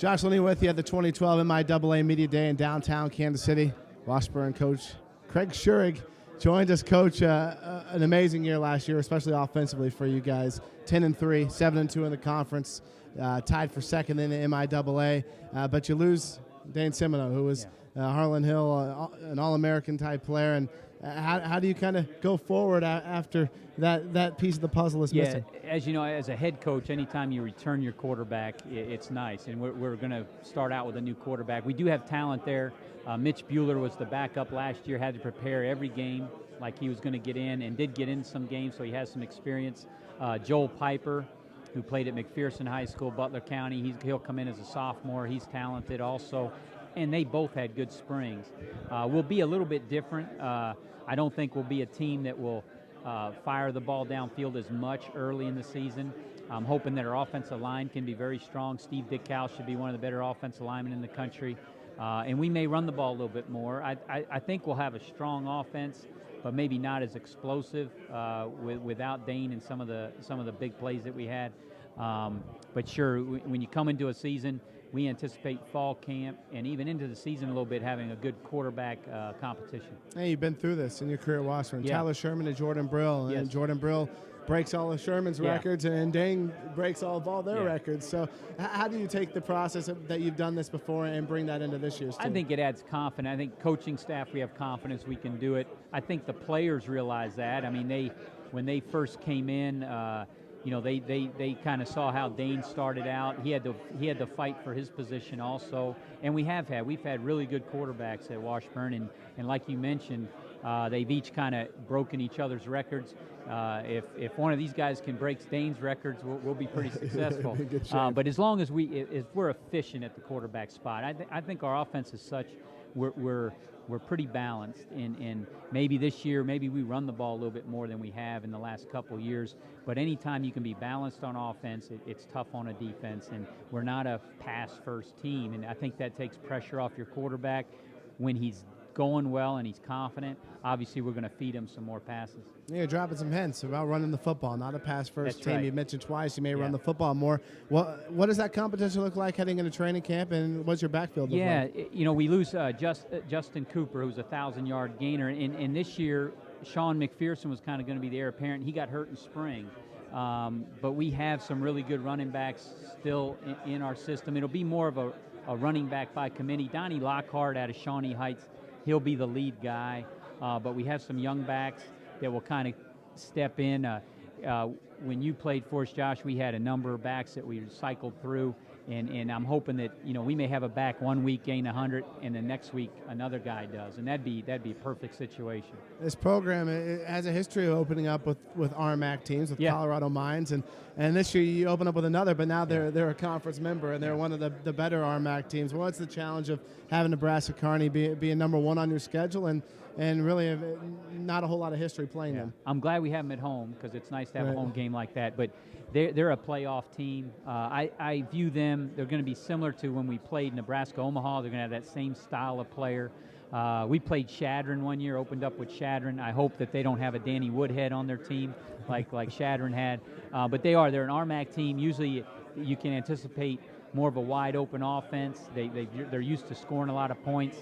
Josh Linney with you at the 2012 MIAA Media Day in downtown Kansas City. Washburn coach Craig Schurig joined us. Coach, an amazing year last year, especially offensively for you guys. 10-3, 7-2 in the conference, tied for second in the MIAA. But you lose Dane Semino, who was Harlan Hill, an All-American type player. And how do you kind of go forward after that piece of the puzzle is missing? As you know, as a head coach, anytime you return your quarterback, it's nice. And we're going to start out with a new quarterback. We do have talent there. Mitch Bueller was the backup last year, had to prepare every game like he was going to get in, and did get in some games, so he has some experience. Joel Piper, who played at McPherson High School, Butler County, he'll come in as a sophomore. He's talented also. And they both had good springs. We'll be a little bit different. I don't think we'll be a team that will fire the ball downfield as much early in the season. I'm hoping that our offensive line can be very strong. Steve Dickow should be one of the better offensive linemen in the country. And we may run the ball a little bit more. I think we'll have a strong offense, but maybe not as explosive without Dane and some of the big plays that we had. But sure, when you come into a season, we anticipate fall camp and even into the season a little bit having a good quarterback competition. Hey, you've been through this in your career at Washburn. Yeah. Tyler Sherman and Jordan Brill. Yes. And Jordan Brill breaks all of Sherman's records, and Dane breaks all their records. So how do you take the process that you've done this before and bring that into this year's team? I think it adds confidence. I think coaching staff, we have confidence we can do it. I think the players realize that. I mean, when they first came in, they kind of saw how Dane started out. He had to fight for his position also, and we've had really good quarterbacks at Washburn, and like you mentioned, they've each kind of broken each other's records. If one of these guys can break Dane's records, we'll be pretty successful. But as long as we're efficient at the quarterback spot, I think our offense is such we're pretty balanced, and maybe this year, maybe we run the ball a little bit more than we have in the last couple years, but anytime you can be balanced on offense, it's tough on a defense, and we're not a pass-first team, and I think that takes pressure off your quarterback when he's going well and he's confident. Obviously, we're going to feed him some more passes. You're dropping some hints about running the football, not a pass-first That's team. right. You mentioned twice you may run the football more. What does that competition look like heading into training camp, and what's your backfield look like? We lose Justin Cooper, who's a 1,000-yard gainer, and this year, Sean McPherson was kind of going to be the heir apparent. He got hurt in spring. But we have some really good running backs still in our system. It'll be more of a running back by committee. Donnie Lockhart out of Shawnee Heights, he'll be the lead guy. But we have some young backs that will kind of step in. When you played for us, Josh, we had a number of backs that we cycled through, and I'm hoping that we may have a back 1 week gain 100, and the next week another guy does, and that'd be a perfect situation. This program has a history of opening up with RMAC teams, with Colorado Mines, and this year you open up with another, but now they're a conference member, and they're one of the better RMAC teams. What's the challenge of having Nebraska Kearney being number one on your schedule, and really not a whole lot of history playing them? I'm glad we have them at home, because it's nice to have a home game like that, but they're a playoff team. I view them, they're going to be similar to when we played Nebraska-Omaha. They're going to have that same style of player. We played Shadron one year, opened up with Shadron. I hope that they don't have a Danny Woodhead on their team like Shadron had. But they're an RMAC team. Usually you can anticipate more of a wide open offense. They're used to scoring a lot of points.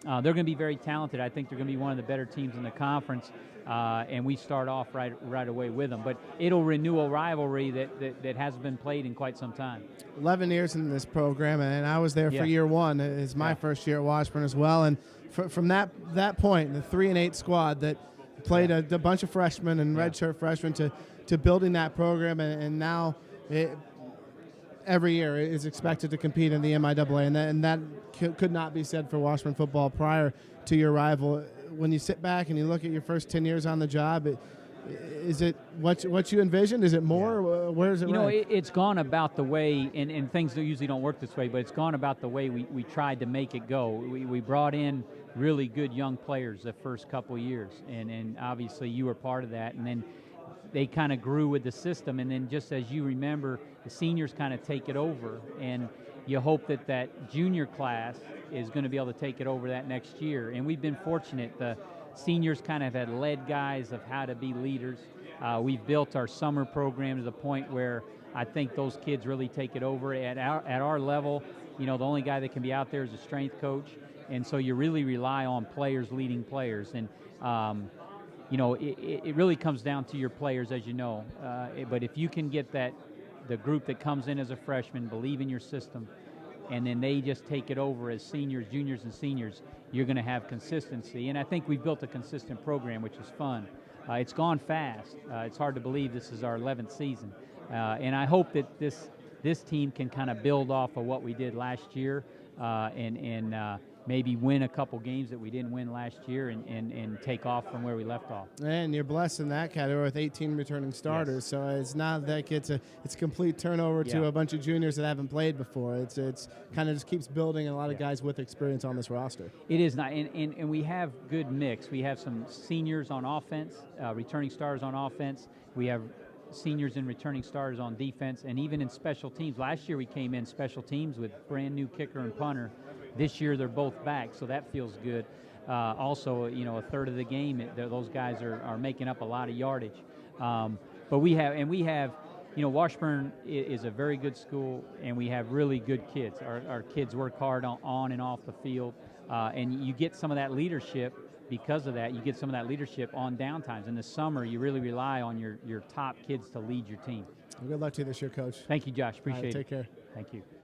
They're going to be very talented. I think they're going to be one of the better teams in the conference, and we start off right away with them. But it'll renew a rivalry that hasn't been played in quite some time. 11 years in this program, and I was there for year one. It's my first year at Washburn as well, and from that point, the 3-8 squad that played a bunch of freshmen and redshirt freshmen to building that program, and now every year is expected to compete in the MIAA, and that could not be said for Washburn football prior to your arrival. When you sit back and you look at your first 10 years on the job, is it what you envisioned? Is it more? Where is it? It's gone about the way, and things usually don't work this way, but it's gone about the way we tried to make it go. We brought in really good young players the first couple years, and obviously you were part of that, and then they kind of grew with the system, and then just as you remember, the seniors kind of take it over, and you hope that junior class is going to be able to take it over that next year. And we've been fortunate. The seniors kind of had led guys of how to be leaders. We've built our summer program to the point where I think those kids really take it over. At our level, the only guy that can be out there is a strength coach, and so you really rely on players leading players. And it really comes down to your players, as you know. But if you can get the group that comes in as a freshman, believe in your system, and then they just take it over as seniors, juniors, and seniors, you're going to have consistency. And I think we've built a consistent program, which is fun. It's gone fast. It's hard to believe this is our 11th season. And I hope that this team can kind of build off of what we did last year and maybe win a couple games that we didn't win last year and take off from where we left off. And you're blessed in that category with 18 returning starters, yes. So it's not like it's a complete turnover to a bunch of juniors that haven't played before. It's kind of just keeps building a lot of guys with experience on this roster. It is not, and we have good mix. We have some seniors on offense, returning stars on offense. We have seniors and returning stars on defense, and even in special teams. Last year we came in special teams with brand new kicker and punter. This year they're both back, so that feels good. Also, a third of the game, those guys are making up a lot of yardage. But we have, Washburn is a very good school, and we have really good kids. Our kids work hard on and off the field, and you get some of that leadership. Because of that, you get some of that leadership on downtimes. In the summer, you really rely on your top kids to lead your team. Well, good luck to you this year, Coach. Thank you, Josh. Appreciate it. Take care. Thank you.